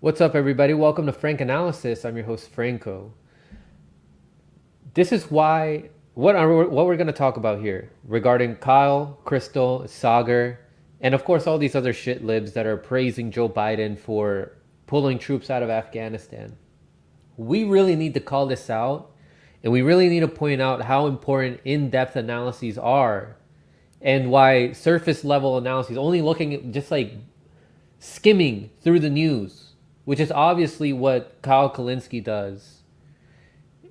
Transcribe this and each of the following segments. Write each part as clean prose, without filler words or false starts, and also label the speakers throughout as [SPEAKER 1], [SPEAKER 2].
[SPEAKER 1] What's up, everybody? Welcome to Frank Analysis. I'm your host, Franco. This is why what we're going to talk about here regarding Kyle, Krystal, Saagar, and of course all these other shit libs that are praising Joe Biden for pulling troops out of Afghanistan. We really need to call this out, and we really need to point out how important in-depth analyses are, and why surface level analyses, only looking at just like skimming through the news, which is obviously what Kyle Kulinski does,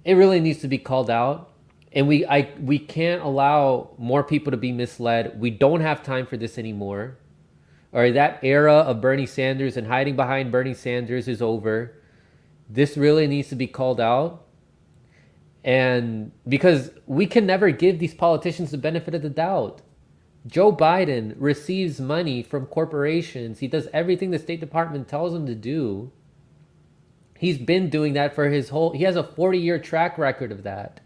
[SPEAKER 1] it really needs to be called out. And we can't allow more people to be misled. We don't have time for this anymore. All right, that era of Bernie Sanders and hiding behind Bernie Sanders is over. This really needs to be called out. And because we can never give these politicians the benefit of the doubt. Joe Biden receives money from corporations. He does everything the State Department tells him to do. He's been doing that for he has a 40-year track record of that.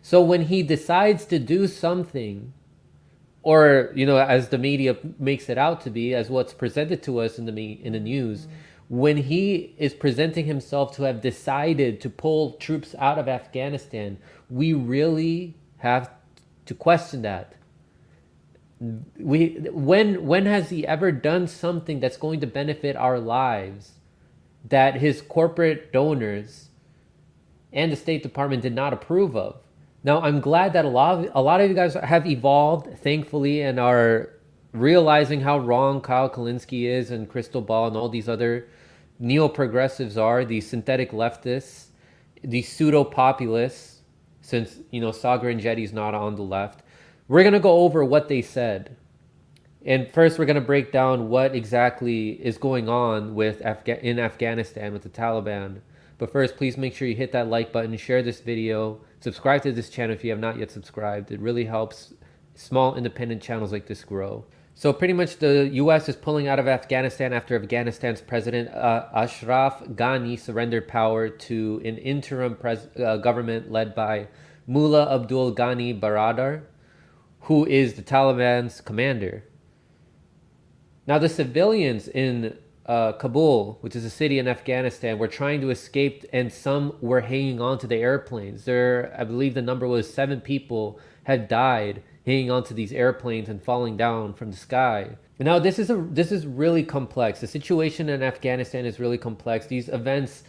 [SPEAKER 1] So when he decides to do something, or, as the media makes it out to be, as what's presented to us in the news, when he is presenting himself to have decided to pull troops out of Afghanistan, we really have to question that. When has he ever done something that's going to benefit our lives that his corporate donors and the State Department did not approve of? Now, I'm glad that a lot of you guys have evolved, thankfully, and are realizing how wrong Kyle Kulinski is, and Krystal Ball and all these other neo-progressives are, these synthetic leftists, these pseudo-populists, since, Saagar and Enjeti is not on the left. We're going to go over what they said. And first, we're going to break down what exactly is going on in Afghanistan with the Taliban. But first, please make sure you hit that like button, share this video, subscribe to this channel if you have not yet subscribed. It really helps small independent channels like this grow. So pretty much the U.S. is pulling out of Afghanistan after Afghanistan's president Ashraf Ghani surrendered power to an interim government led by Mullah Abdul Ghani Baradar, who is the Taliban's commander. Now, the civilians in Kabul, which is a city in Afghanistan, were trying to escape, and some were hanging on to the airplanes. I believe the number was 7 people had died hanging onto these airplanes and falling down from the sky. Now, this is really complex. The situation in Afghanistan is really complex. These events,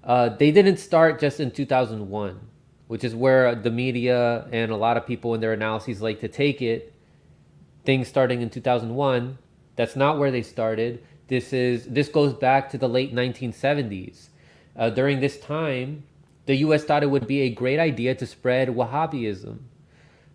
[SPEAKER 1] they didn't start just in 2001, which is where the media and a lot of people in their analyses like to take it. Things starting in 2001. That's not where they started. This goes back to the late 1970s. During this time, the U.S. thought it would be a great idea to spread Wahhabism,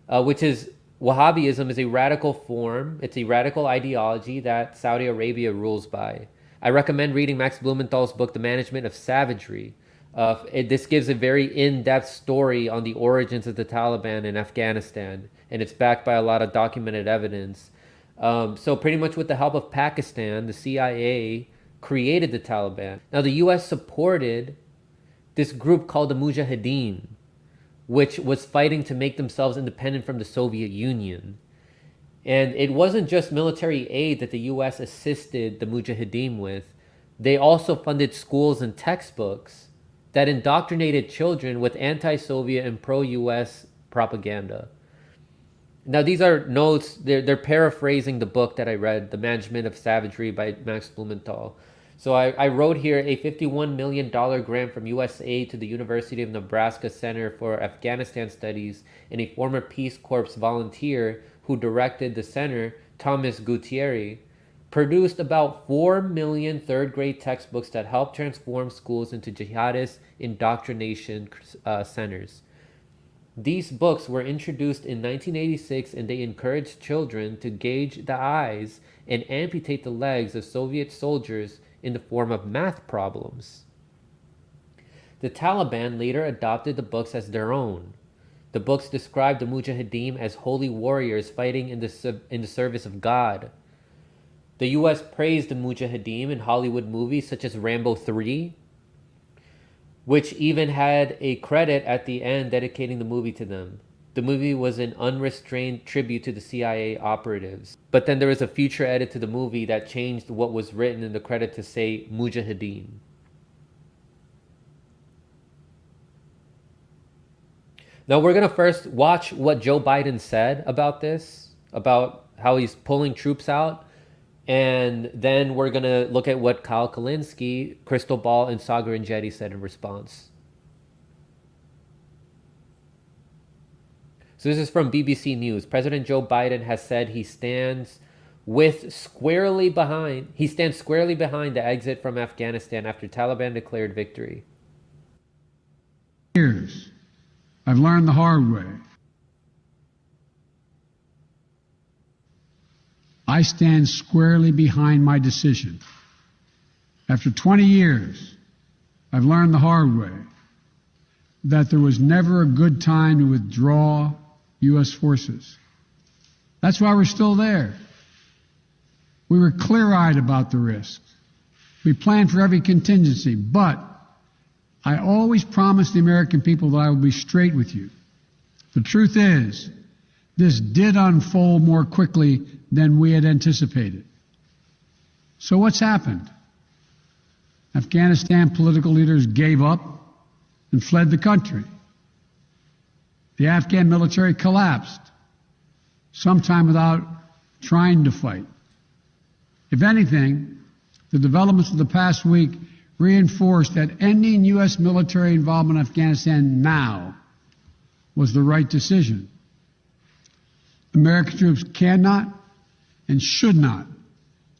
[SPEAKER 1] Wahhabism is a radical form. It's a radical ideology that Saudi Arabia rules by. I recommend reading Max Blumenthal's book, The Management of Savagery. This gives a very in-depth story on the origins of the Taliban in Afghanistan, and it's backed by a lot of documented evidence. So pretty much with the help of Pakistan, the CIA created the Taliban. Now, the U.S. supported this group called the Mujahideen, which was fighting to make themselves independent from the Soviet Union. And it wasn't just military aid that the U.S. assisted the Mujahideen with. They also funded schools and textbooks that indoctrinated children with anti-Soviet and pro-U.S. propaganda. Now, these are notes. They're paraphrasing the book that I read, The Management of Savagery by Max Blumenthal. So I wrote here a $51 million grant from USAID to the University of Nebraska Center for Afghanistan Studies, and a former Peace Corps volunteer who directed the center, Thomas Gutierrez, produced about 4 million third-grade textbooks that helped transform schools into jihadist indoctrination centers. These books were introduced in 1986, and they encouraged children to gauge the eyes and amputate the legs of Soviet soldiers in the form of math problems. The Taliban later adopted the books as their own. The books described the Mujahideen as holy warriors fighting in the service of God. The U.S. praised the Mujahideen in Hollywood movies such as Rambo 3, which even had a credit at the end dedicating the movie to them. The movie was an unrestrained tribute to the CIA operatives. But then there was a future edit to the movie that changed what was written in the credit to say Mujahideen. Now we're going to first watch what Joe Biden said about this, about how he's pulling troops out. And then we're going to look at what Kyle Kulinski, Krystal, and Saagar and Enjeti said in response. So this is from BBC News. President Joe Biden has said he stands squarely behind the exit from Afghanistan after Taliban declared victory.
[SPEAKER 2] Years, I've learned the hard way. I stand squarely behind my decision. After 20 years, I've learned the hard way that there was never a good time to withdraw U.S. forces. That's why we're still there. We were clear-eyed about the risks. We planned for every contingency, but I always promised the American people that I would be straight with you. The truth is, this did unfold more quickly than we had anticipated. So what's happened? Afghanistan political leaders gave up and fled the country. The Afghan military collapsed, sometime without trying to fight. If anything, the developments of the past week reinforced that ending U.S. military involvement in Afghanistan now was the right decision. American troops cannot and should not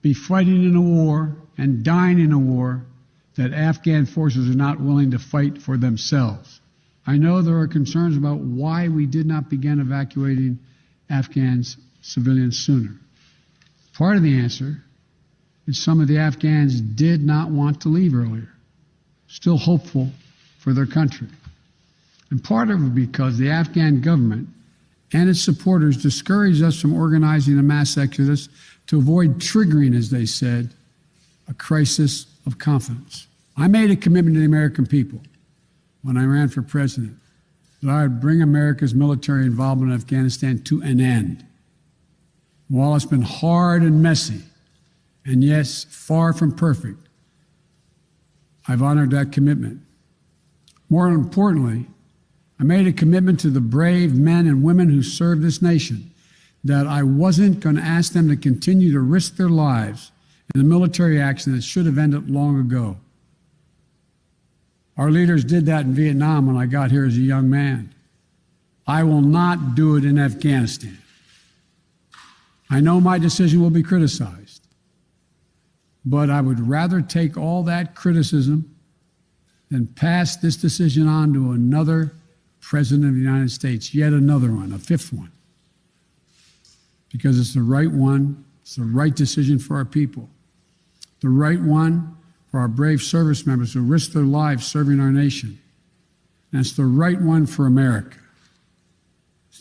[SPEAKER 2] be fighting in a war and dying in a war that Afghan forces are not willing to fight for themselves. I know there are concerns about why we did not begin evacuating Afghan civilians sooner. Part of the answer is some of the Afghans did not want to leave earlier, still hopeful for their country. And part of it because the Afghan government and its supporters discouraged us from organizing a mass exodus to avoid triggering, as they said, a crisis of confidence. I made a commitment to the American people when I ran for president that I would bring America's military involvement in Afghanistan to an end. While it's been hard and messy, and yes, far from perfect, I've honored that commitment. More importantly, I made a commitment to the brave men and women who serve this nation that I wasn't going to ask them to continue to risk their lives in a military action that should have ended long ago. Our leaders did that in Vietnam when I got here as a young man. I will not do it in Afghanistan. I know my decision will be criticized, but I would rather take all that criticism than pass this decision on to another President of the United States, yet another one, a fifth one, because it's the right one, it's the right decision for our people, the right one for our brave service members who risk their lives serving our nation, and it's the right one for America.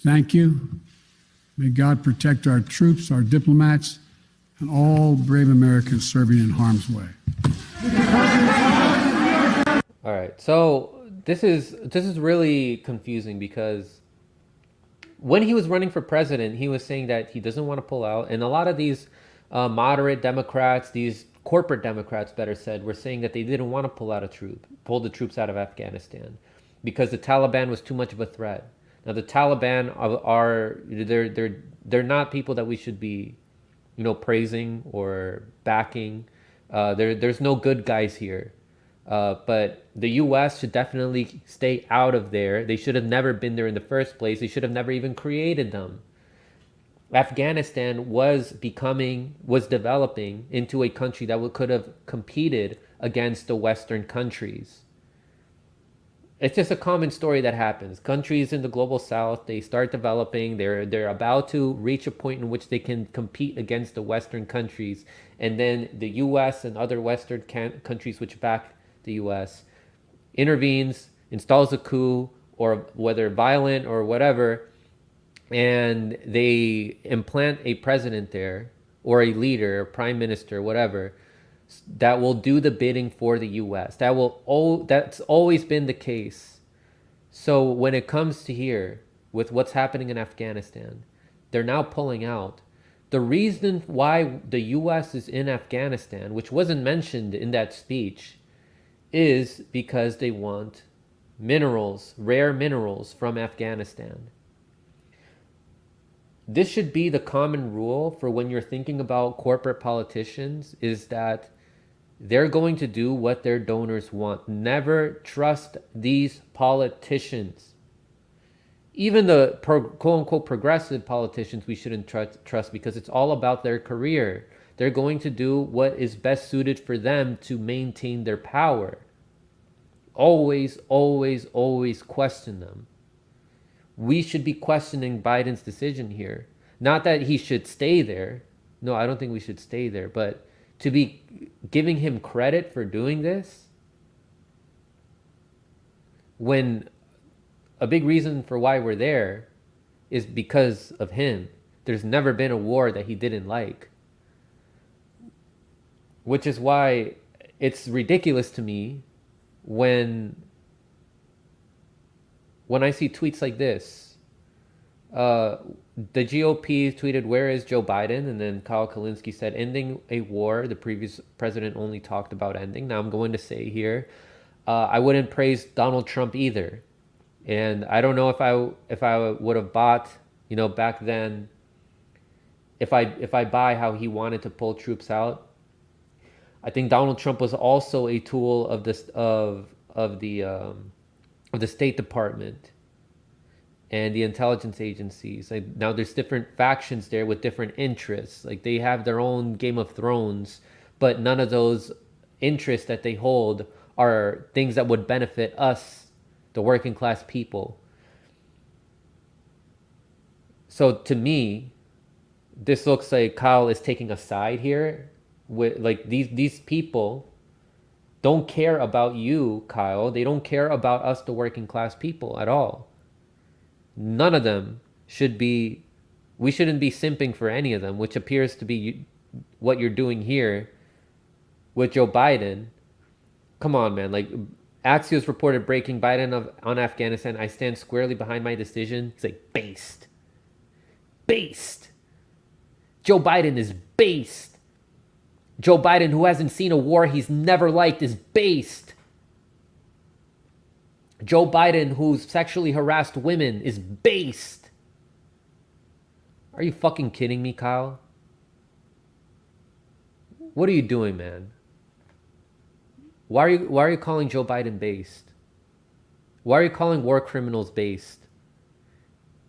[SPEAKER 2] Thank you. May God protect our troops, our diplomats, and all brave Americans serving in harm's way.
[SPEAKER 1] All right, so this is really confusing because when he was running for president, he was saying that he doesn't want to pull out, and a lot of these moderate Democrats, these corporate Democrats, better said, were saying that they didn't want to pull the troops out of Afghanistan because the Taliban was too much of a threat. Now the Taliban they're not people that we should be, praising or backing. There's no good guys here. But the U.S. should definitely stay out of there. They should have never been there in the first place. They should have never even created them. Afghanistan was developing into a country that could have competed against the Western countries. It's just a common story that happens. Countries in the global South, they start developing. They're about to reach a point in which they can compete against the Western countries, and then the U.S. and other Western countries which back the U.S. intervenes, installs a coup, or whether violent or whatever, and they implant a president there, or a leader, or prime minister, whatever, that will do the bidding for the U.S. That's always been the case. So when it comes to here, with what's happening in Afghanistan. They're now pulling out. The reason why the US is in Afghanistan, which wasn't mentioned in that speech, is because they want minerals, rare minerals from Afghanistan. This should be the common rule for when you're thinking about corporate politicians, is that they're going to do what their donors want. Never trust these politicians. Even the quote unquote progressive politicians we shouldn't trust, because it's all about their career. They're going to do what is best suited for them to maintain their power. Always, always, always question them. We should be questioning Biden's decision here. Not that he should stay there. No, I don't think we should stay there. But to be giving him credit for doing this, when a big reason for why we're there is because of him. There's never been a war that he didn't like. Which is why it's ridiculous to me when I see tweets like this. The GOP tweeted, "Where is Joe Biden?" And then Kyle Kulinski said, "Ending a war the previous president only talked about ending." Now I'm going to say here, I wouldn't praise Donald Trump either. And I don't know if I would have bought, back then, if I buy how he wanted to pull troops out. I think Donald Trump was also a tool of this of the State Department and the intelligence agencies. Like, now there's different factions there with different interests. Like, they have their own Game of Thrones, but none of those interests that they hold are things that would benefit us, the working class people. So to me, this looks like Kyle is taking a side here. With like these people don't care about you, Kyle. They don't care about us, the working class people, at all. None of them should be. We shouldn't be simping for any of them, which appears to be what you're doing here with Joe Biden. Come on, man. Like, Axios reported breaking Biden on Afghanistan. "I stand squarely behind my decision." He's like, based. Joe Biden is based. Joe Biden, who hasn't seen a war he's never liked, is based. Joe Biden, who's sexually harassed women, is based. Are you fucking kidding me, Kyle? What are you doing, man? Why are you calling Joe Biden based? Why are you calling war criminals based?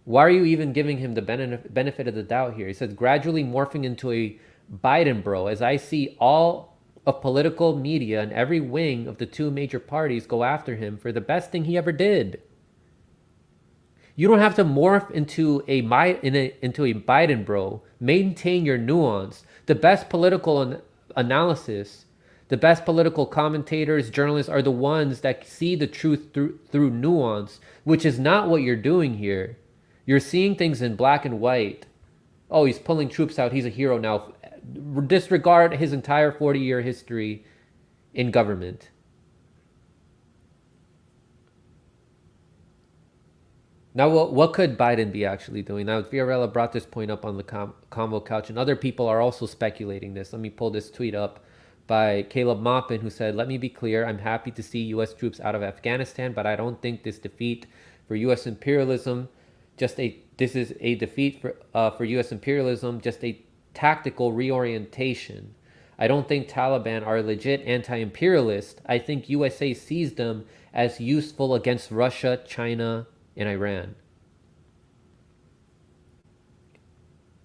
[SPEAKER 1] Why are you even giving him the benefit of the doubt here? He says, gradually morphing into a Biden bro, as I see all of political media and every wing of the two major parties go after him for the best thing he ever did. You don't have to morph into a Biden bro. Maintain your nuance. The best political analysis, the best political commentators, journalists are the ones that see the truth through nuance, which is not what you're doing here. You're seeing things in black and white. Oh, he's pulling troops out. He's a hero now. Disregard his entire 40-year history in government. Now, what could Biden be actually doing? Now, Fiorella brought this point up on the Convo Couch, and other people are also speculating this. Let me pull this tweet up by Caleb Maupin, who said, "Let me be clear. I'm happy to see U.S. troops out of Afghanistan, but I don't think this defeat for U.S. imperialism, this is a defeat for U.S. imperialism, just a tactical reorientation. I don't think Taliban are legit anti-imperialist. I think USA sees them as useful against Russia, China, and Iran."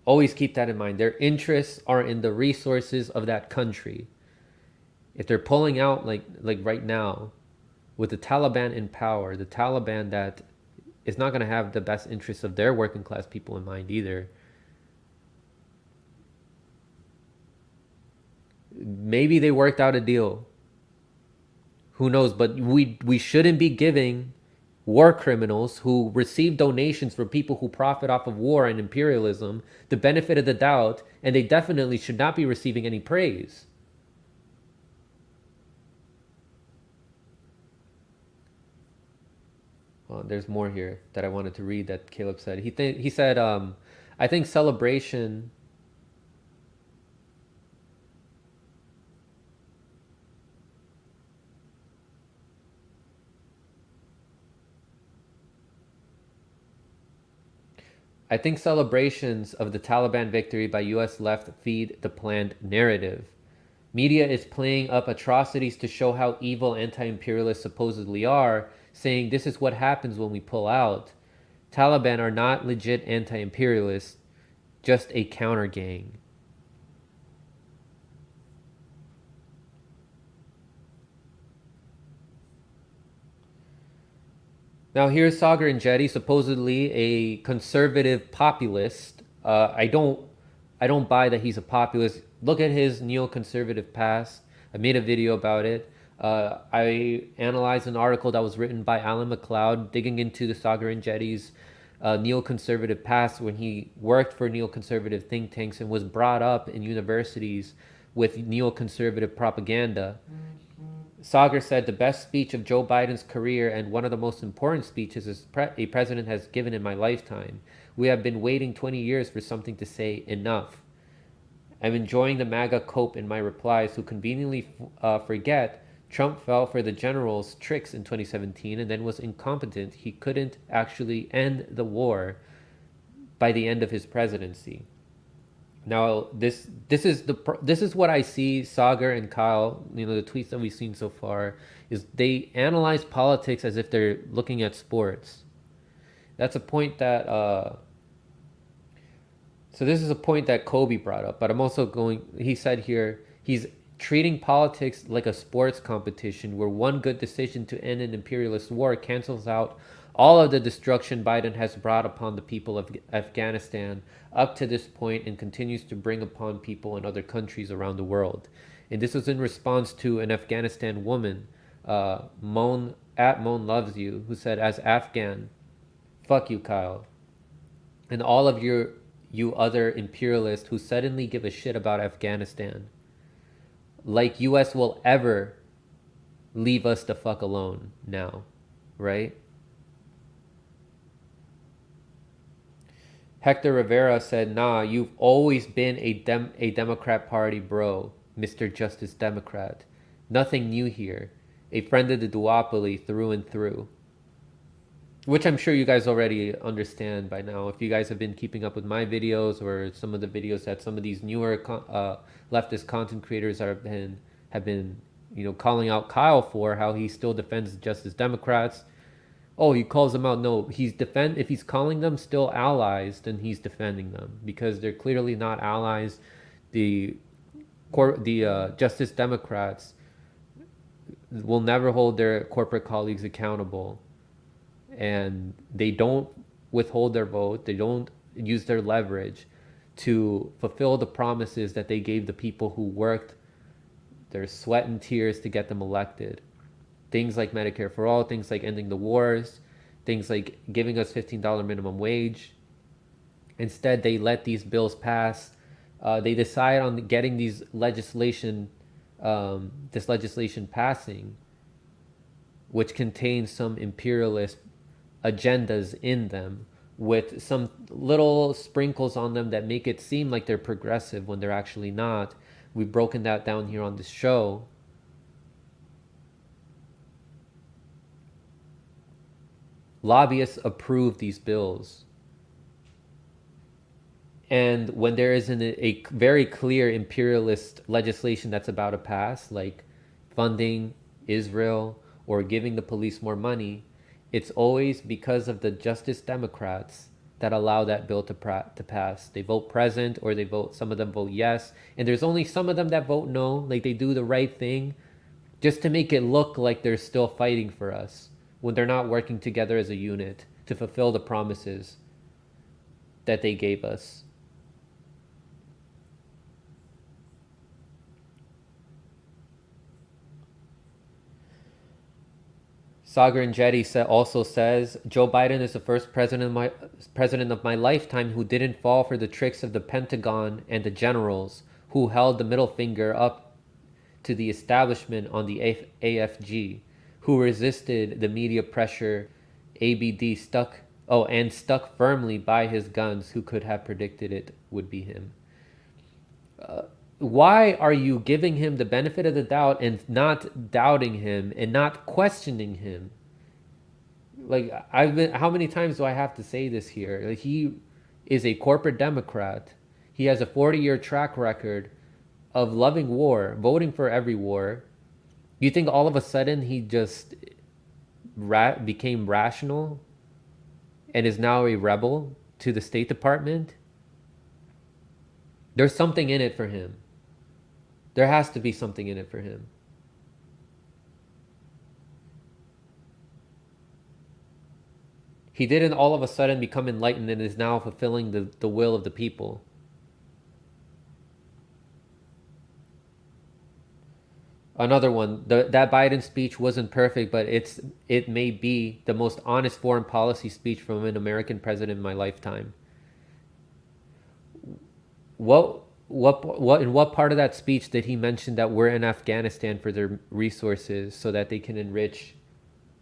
[SPEAKER 1] Always keep that in mind. Their interests are in the resources of that country. If they're pulling out like right now with the Taliban in power, the Taliban that is not going to have the best interests of their working class people in mind either. Maybe they worked out a deal. Who knows? But we shouldn't be giving war criminals who receive donations from people who profit off of war and imperialism the benefit of the doubt, and they definitely should not be receiving any praise. There's more here that I wanted to read that Caleb said. He said, I think celebration. I think celebrations of the Taliban victory by U.S. left feed the planned narrative. Media is playing up atrocities to show how evil anti-imperialists supposedly are, saying this is what happens when we pull out. Taliban are not legit anti-imperialists, just a counter gang. Now here's Saagar Enjeti, supposedly a conservative populist. I don't buy that he's a populist. Look at his neoconservative past. I made a video about it. I analyzed an article that was written by Alan McLeod, digging into the Saagar Enjeti's neoconservative past when he worked for neoconservative think tanks and was brought up in universities with neoconservative propaganda. Saagar said the best speech of Joe Biden's career and one of the most important speeches a president has given in my lifetime. We have been waiting 20 years for something to say enough. I'm enjoying the MAGA cope in my replies who conveniently forget Trump fell for the general's tricks in 2017 and then was incompetent. He couldn't actually end the war by the end of his presidency. Now, this is what I see Saagar and Kyle, the tweets that we've seen so far, is they analyze politics as if they're looking at sports. That's a point that so this is a point that Kobe brought up, but I'm also he said here, he's treating politics like a sports competition where one good decision to end an imperialist war cancels out all of the destruction Biden has brought upon the people of Afghanistan up to this point and continues to bring upon people in other countries around the world. And this was in response to an Afghanistan woman, Moan Loves You, who said, as Afghan, fuck you, Kyle. And all of you other imperialists who suddenly give a shit about Afghanistan. Like US will ever leave us the fuck alone now, right? Hector Rivera said, nah, you've always been a Democrat Party bro, Mr. Justice Democrat. Nothing new here. A friend of the duopoly through and through. Which I'm sure you guys already understand by now. If you guys have been keeping up with my videos or some of the videos that some of these newer leftist content creators have been calling out Kyle for, how he still defends Justice Democrats. Oh, he calls them out. No, if he's calling them still allies, then he's defending them because they're clearly not allies. The Justice Democrats will never hold their corporate colleagues accountable, and they don't withhold their vote. They don't use their leverage to fulfill the promises that they gave the people who worked their sweat and tears to get them elected. Things like Medicare for all, things like ending the wars, things like giving us $15 minimum wage. Instead, they let these bills pass. They decide on getting this legislation passing, which contains some imperialist agendas in them with some little sprinkles on them that make it seem like they're progressive when they're actually not. We've broken that down here on this show. Lobbyists approve these bills. And when there isn't a very clear imperialist legislation that's about to pass, like funding Israel or giving the police more money, it's always because of the Justice Democrats that allow that bill to pass. They vote present, or some of them vote yes. And there's only some of them that vote no, like they do the right thing just to make it look like they're still fighting for us when they're not working together as a unit to fulfill the promises that they gave us. Saagar Enjeti also says, Joe Biden is the first president of my lifetime who didn't fall for the tricks of the Pentagon and the generals who held the middle finger up to the establishment on the AFG, who resisted the media pressure ABD stuck, oh, and stuck firmly by his guns. Who could have predicted it would be him? Why are you giving him the benefit of the doubt and not doubting him and not questioning him? Like, how many times do I have to say this here? Like, he is a corporate Democrat. He has a 40-year track record of loving war, voting for every war. You think all of a sudden he just became rational and is now a rebel to the State Department? There's something in it for him. There has to be something in it for him. He didn't all of a sudden become enlightened and is now fulfilling the will of the people. Another one, that Biden speech wasn't perfect, but it may be the most honest foreign policy speech from an American president in my lifetime. What in what part of that speech did he mention that we're in Afghanistan for their resources so that they can enrich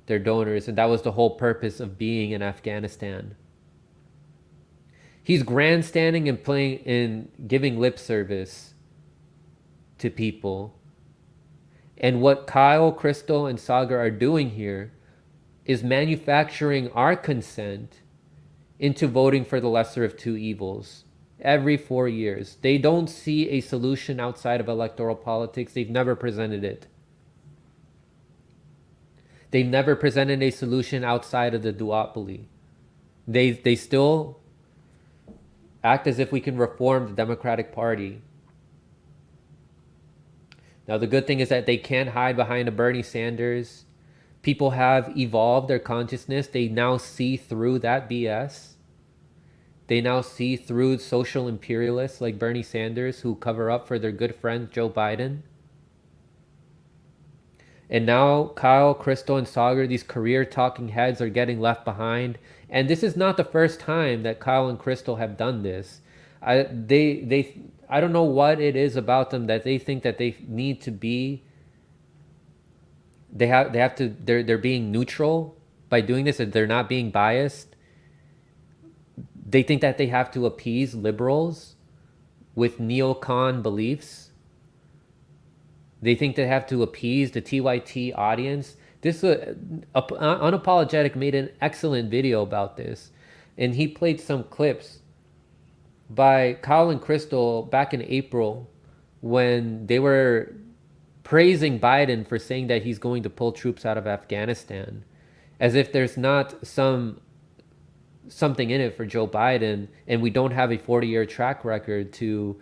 [SPEAKER 1] their donors, and that was the whole purpose of being in Afghanistan? He's grandstanding and playing and giving lip service to people. And what Kyle, Krystal, and Saagar are doing here is manufacturing our consent into voting for the lesser of two evils every 4 years. They don't see a solution outside of electoral politics. They've never presented it. They've never presented a solution outside of the duopoly. They still act as if we can reform the Democratic Party. Now, the good thing is that they can't hide behind a Bernie Sanders. People have evolved their consciousness. They now see through that BS. They now see through social imperialists like Bernie Sanders who cover up for their good friend Joe Biden. And now Kyle, Krystal, and Saagar, these career talking heads, are getting left behind. And this is not the first time that Kyle and Krystal have done this. I don't know what it is about them that they think that they need to be. They're being neutral by doing this, and they're not being biased. They think that they have to appease liberals with neocon beliefs. They think they have to appease the TYT audience. This Unapologetic made an excellent video about this, and he played some clips by Kyle and Krystal back in April when they were praising Biden for saying that he's going to pull troops out of Afghanistan, as if there's not something in it for Joe Biden, and we don't have a 40-year track record to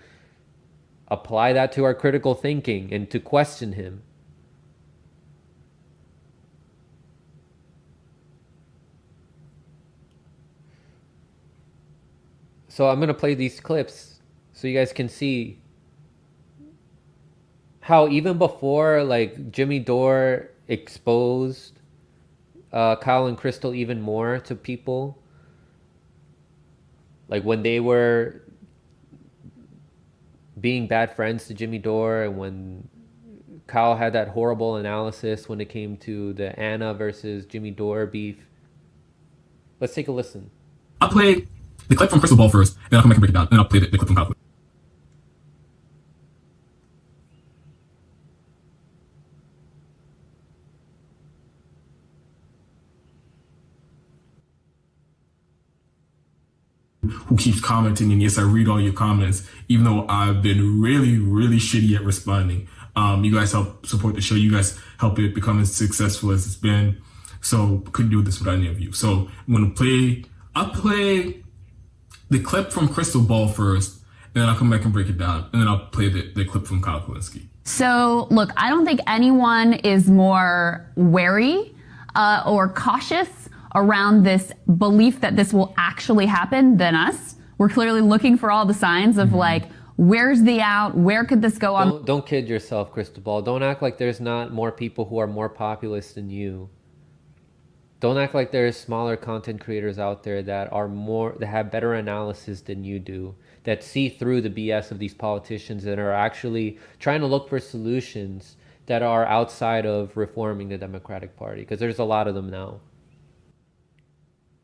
[SPEAKER 1] apply that to our critical thinking and to question him. So I'm going to play these clips so you guys can see how even before like Jimmy Dore exposed Kyle and Krystal even more to people, like when they were being bad friends to Jimmy Dore, and when Kyle had that horrible analysis when it came to the Anna versus Jimmy Dore beef. Let's take a listen.
[SPEAKER 3] I'll play the clip from Krystal Ball first, then I'll come back and break it down, and then I'll play the clip from Kyle. Who keeps commenting, and yes, I read all your comments, even though I've been really, really shitty at responding. You guys help support the show. You guys help it become as successful as it's been. So couldn't do this without any of you. So I'll play the clip from Krystal Ball first, and then I'll come back and break it down, and then I'll play the clip from Kyle Kulinski.
[SPEAKER 4] So look, I don't think anyone is more wary or cautious around this belief that this will actually happen than us. We're clearly looking for all the signs of like, where's the out? Where could this go on?
[SPEAKER 1] Don't kid yourself, Krystal Ball. Don't act like there's not more people who are more populist than you. Don't act like there's smaller content creators out there that have better analysis than you do, that see through the BS of these politicians and are actually trying to look for solutions that are outside of reforming the Democratic Party, because there's a lot of them now.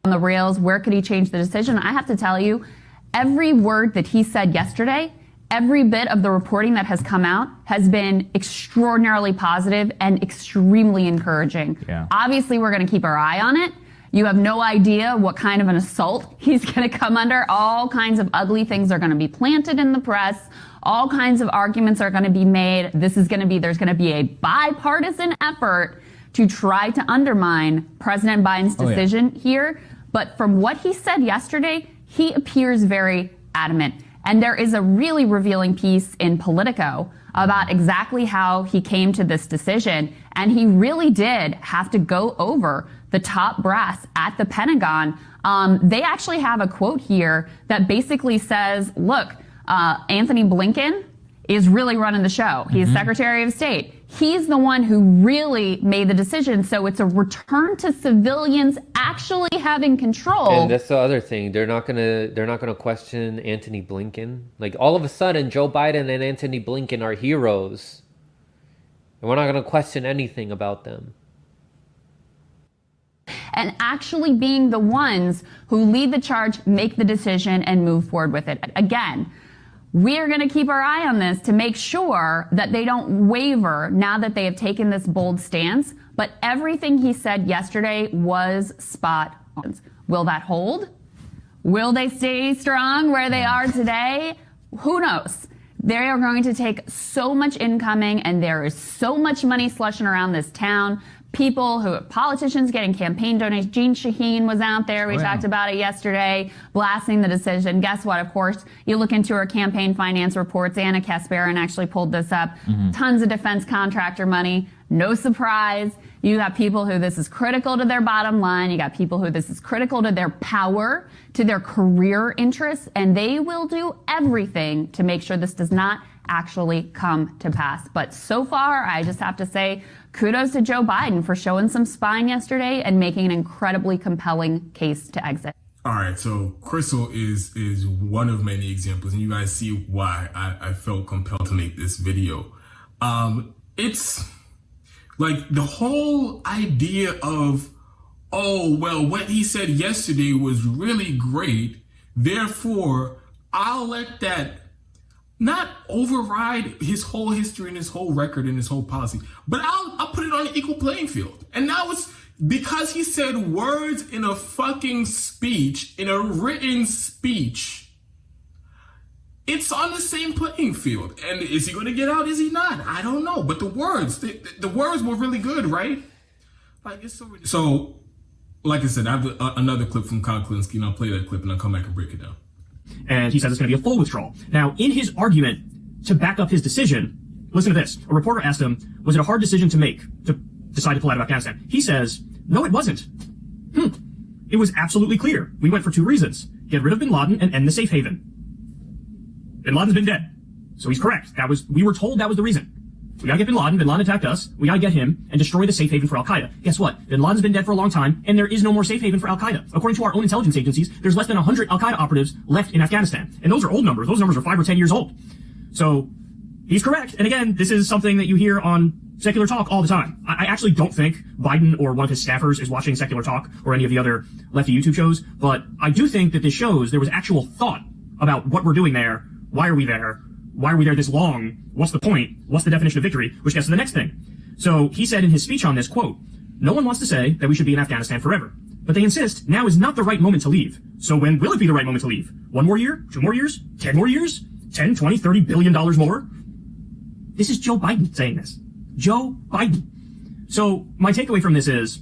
[SPEAKER 4] on the rails. Where could he change the decision? I have to tell you, every word that he said yesterday, every bit of the reporting that has come out has been extraordinarily positive and extremely encouraging.
[SPEAKER 5] Yeah.
[SPEAKER 4] Obviously, we're going to keep our eye on it. You have no idea what kind of an assault he's going to come under. All kinds of ugly things are going to be planted in the press. All kinds of arguments are going to be made. There's going to be a bipartisan effort to try to undermine President Biden's decision here. But from what he said yesterday, he appears very adamant. And there is a really revealing piece in Politico about exactly how he came to this decision. And he really did have to go over the top brass at the Pentagon. They actually have a quote here that basically says, look, Anthony Blinken is really running the show. He's Secretary of State. He's the one who really made the decision. So it's a return to civilians actually having control.
[SPEAKER 1] And that's the other thing. They're not gonna question Anthony Blinken. Like, all of a sudden, Joe Biden and Anthony Blinken are heroes, and we're not gonna question anything about them.
[SPEAKER 4] And actually being the ones who lead the charge, make the decision, and move forward with it. Again, we are going to keep our eye on this to make sure that they don't waver now that they have taken this bold stance. But everything he said yesterday was spot on. Will that hold? Will they stay strong where they are today? Who knows? They are going to take so much incoming, and there is so much money slushing around this town. Politicians getting campaign donations. Jean Shaheen was out there. We talked about it yesterday, blasting the decision. Guess what? Of course, you look into her campaign finance reports. Anna Kasparin actually pulled this up. Tons of defense contractor money. No surprise. You got people who this is critical to their bottom line. You got people who this is critical to their power, to their career interests, and they will do everything to make sure this does not actually come to pass. But so far, I just have to say, kudos to Joe Biden for showing some spine yesterday and making an incredibly compelling case to exit.
[SPEAKER 3] All right, so Krystal is one of many examples, and you guys see why I felt compelled to make this video. It's like the whole idea of, oh, well, what he said yesterday was really great, therefore I'll let that not override his whole history and his whole record and his whole policy, but I'll put it on an equal playing field. And now it's because he said words in a fucking speech, in a written speech, it's on the same playing field. And is he going to get out? Is he not? I don't know. But the words were really good, right? Like, it's so like I said, I have another clip from Kulinski, and I'll play that clip and I'll come back and break it down.
[SPEAKER 6] And he says it's going to be a full withdrawal. Now, in his argument to back up his decision, listen to this. A reporter asked him, was it a hard decision to make to decide to pull out of Afghanistan? He says, no, it wasn't. It was absolutely clear. We went for two reasons. Get rid of bin Laden and end the safe haven. Bin Laden's been dead. So he's correct. We were told that was the reason. We gotta get bin Laden. Bin Laden attacked us. We gotta get him and destroy the safe haven for Al-Qaeda. Guess what? Bin Laden's been dead for a long time, and there is no more safe haven for Al-Qaeda. According to our own intelligence agencies, there's less than 100 Al-Qaeda operatives left in Afghanistan. And those are old numbers. Those numbers are 5 or 10 years old. So he's correct. And again, this is something that you hear on Secular Talk all the time. I actually don't think Biden or one of his staffers is watching Secular Talk or any of the other lefty YouTube shows, but I do think that this shows there was actual thought about what we're doing there. Why are we there? Why are we there this long? What's the point? What's the definition of victory? Which gets to the next thing. So he said in his speech on this, quote, no one wants to say that we should be in Afghanistan forever, but they insist now is not the right moment to leave. So when will it be the right moment to leave? 1 more year? 2 more years? 10 more years? 10, 20, $30 billion more? This is Joe Biden saying this. Joe Biden. So my takeaway from this is,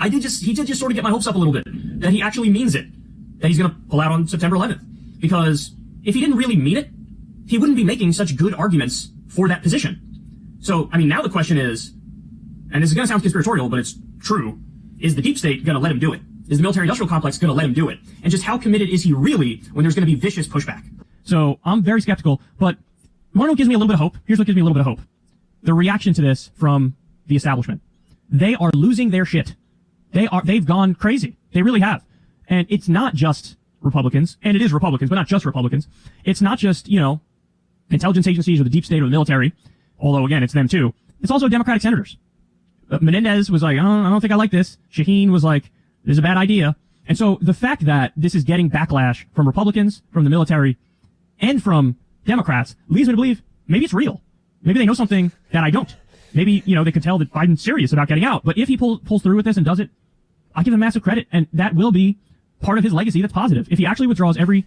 [SPEAKER 6] he did just sort of get my hopes up a little bit, that he actually means it, that he's going to pull out on September 11th. Because if he didn't really mean it, he wouldn't be making such good arguments for that position. So, I mean, now the question is, and this is going to sound conspiratorial, but it's true, is the deep state going to let him do it? Is the military-industrial complex going to let him do it? And just how committed is he really when there's going to be vicious pushback?
[SPEAKER 7] So I'm very skeptical, but you want to know what gives me a little bit of hope? Here's what gives me a little bit of hope. The reaction to this from the establishment. They are losing their shit. They've gone crazy. They really have. And it's not just Republicans, and it is Republicans, but not just Republicans. It's not just, intelligence agencies or the deep state or the military, although again, it's them too. It's also Democratic senators. Menendez was like, I don't think I like this. Shaheen was like, this is a bad idea. And so the fact that this is getting backlash from Republicans, from the military, and from Democrats leads me to believe maybe it's real. Maybe they know something that I don't. Maybe, they could tell that Biden's serious about getting out. But if he pulls through with this and does it, I give him massive credit. And that will be part of his legacy that's positive. If he actually withdraws every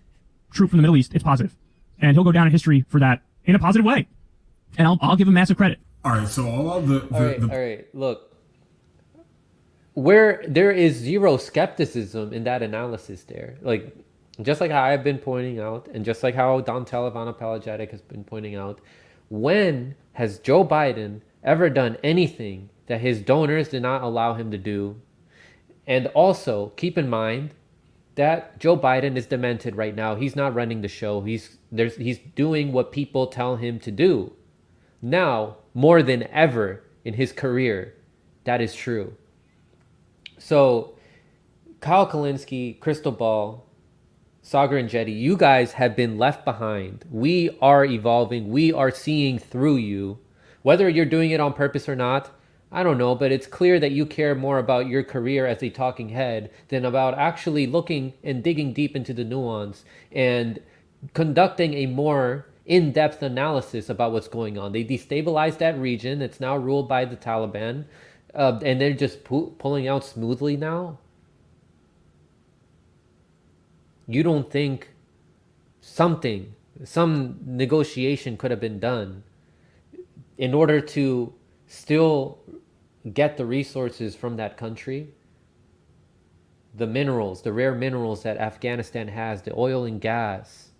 [SPEAKER 7] troop from the Middle East, it's positive. And he'll go down in history for that in a positive way. And I'll give him massive credit.
[SPEAKER 3] All right, so all right,
[SPEAKER 1] look. Where there is zero skepticism in that analysis there. Like, just like how I've been pointing out, and just like how Don Televan Apologetic has been pointing out, when has Joe Biden ever done anything that his donors did not allow him to do? And also, keep in mind that Joe Biden is demented right now. He's not running the show. He's doing what people tell him to do. Now, more than ever in his career, that is true. So, Kyle Kulinski, Krystal, Saagar, and Enjeti, you guys have been left behind. We are evolving. We are seeing through you. Whether you're doing it on purpose or not, I don't know, but it's clear that you care more about your career as a talking head than about actually looking and digging deep into the nuance and conducting a more in-depth analysis about what's going on. They destabilized that region. It's now ruled by the Taliban. And they're just pulling out smoothly now. You don't think some negotiation could have been done in order to still get the resources from that country? The minerals, the rare minerals that Afghanistan has, the oil and gas,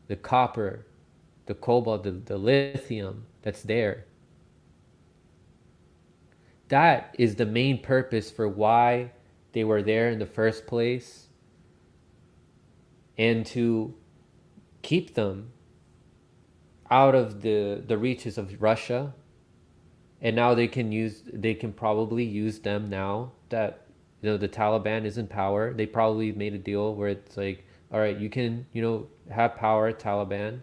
[SPEAKER 1] the copper, the cobalt, the lithium that's there. That is the main purpose for why they were there in the first place, and to keep them out of the reaches of Russia. And now they can probably use them now that the Taliban is in power. They probably made a deal where it's like, all right, you can have power, Taliban,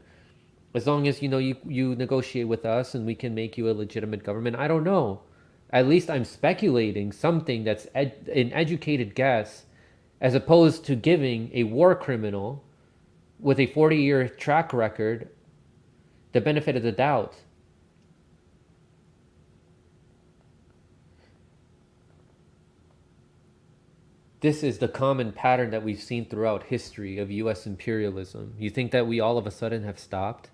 [SPEAKER 1] as long as you negotiate with us and we can make you a legitimate government. I don't know. At least I'm speculating something that's an educated guess, as opposed to giving a war criminal with a 40-year track record the benefit of the doubt. This is the common pattern that we've seen throughout history of U.S. imperialism. You think that we all of a sudden have stopped?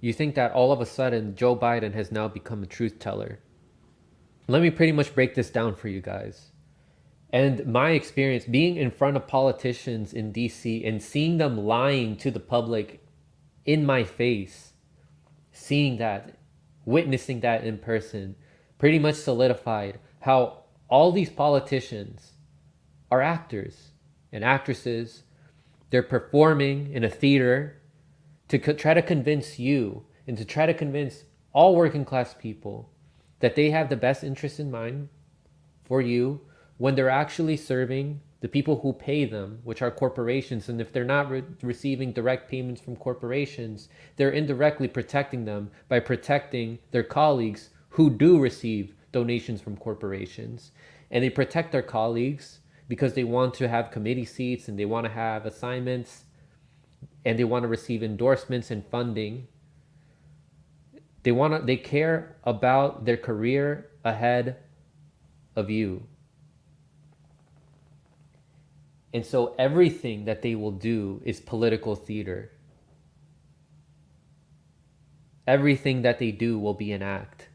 [SPEAKER 1] You think that all of a sudden Joe Biden has now become a truth teller? Let me pretty much break this down for you guys. And my experience being in front of politicians in DC and seeing them lying to the public in my face, seeing that, witnessing that in person, pretty much solidified how all these politicians are actors and actresses. They're performing in a theater to try to convince you and to try to convince all working class people that they have the best interest in mind for you, when they're actually serving the people who pay them, which are corporations. And if they're not receiving direct payments from corporations, they're indirectly protecting them by protecting their colleagues who do receive donations from corporations. And they protect their colleagues because they want to have committee seats and they want to have assignments and they want to receive endorsements and funding. They care about their career ahead of you. And so everything that they will do is political theater. Everything that they do will be an act.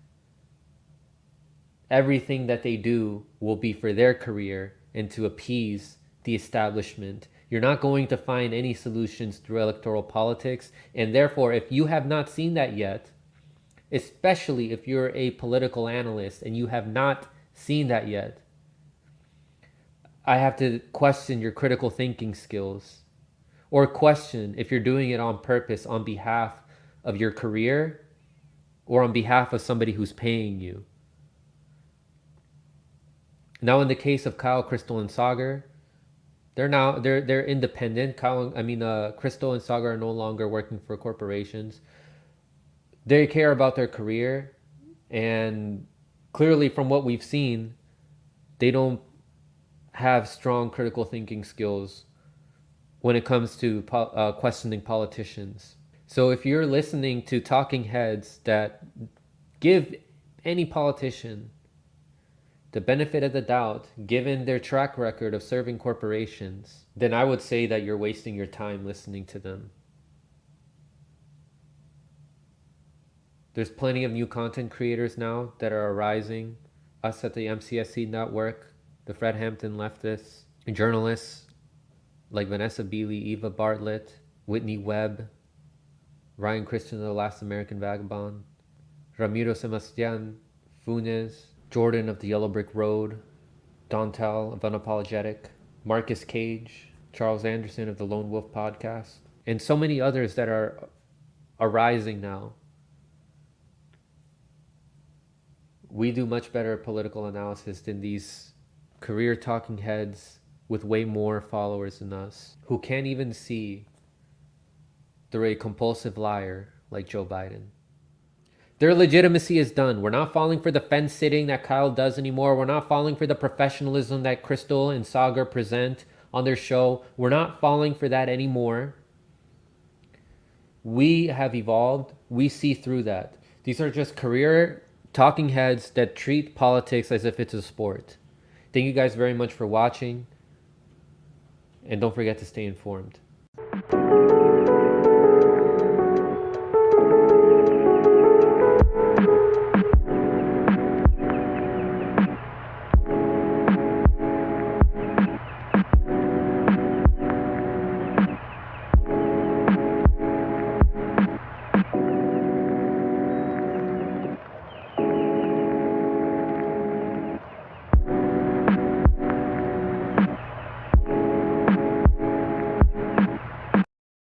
[SPEAKER 1] Everything that they do will be for their career and to appease the establishment. You're not going to find any solutions through electoral politics. And therefore, if you have not seen that yet, especially if you're a political analyst and you have not seen that yet, I have to question your critical thinking skills, or question if you're doing it on purpose on behalf of your career or on behalf of somebody who's paying you. Now, in the case of Kyle, Krystal, and Saagar, They're independent. Krystal and Saagar are no longer working for corporations. They care about their career, and clearly from what we've seen, they don't have strong critical thinking skills when it comes to questioning politicians. So if you're listening to talking heads that give any politician the benefit of the doubt, given their track record of serving corporations, then I would say that you're wasting your time listening to them. There's plenty of new content creators now that are arising. Us at the MCSC network, the Fred Hampton leftists, journalists like Vanessa Beeley, Eva Bartlett, Whitney Webb, Ryan Christian, The Last American Vagabond, Ramiro Sebastian Funes, Jordan of the Yellow Brick Road, Dontel of Unapologetic, Marcus Cage, Charles Anderson of the Lone Wolf Podcast, and so many others that are arising now. We do much better political analysis than these career talking heads with way more followers than us, who can't even see they're a compulsive liar like Joe Biden. Their legitimacy is done. We're not falling for the fence sitting that Kyle does anymore. We're not falling for the professionalism that Krystal and Saagar present on their show. We're not falling for that anymore. We have evolved. We see through that. These are just career talking heads that treat politics as if it's a sport. Thank you guys very much for watching. And don't forget to stay informed.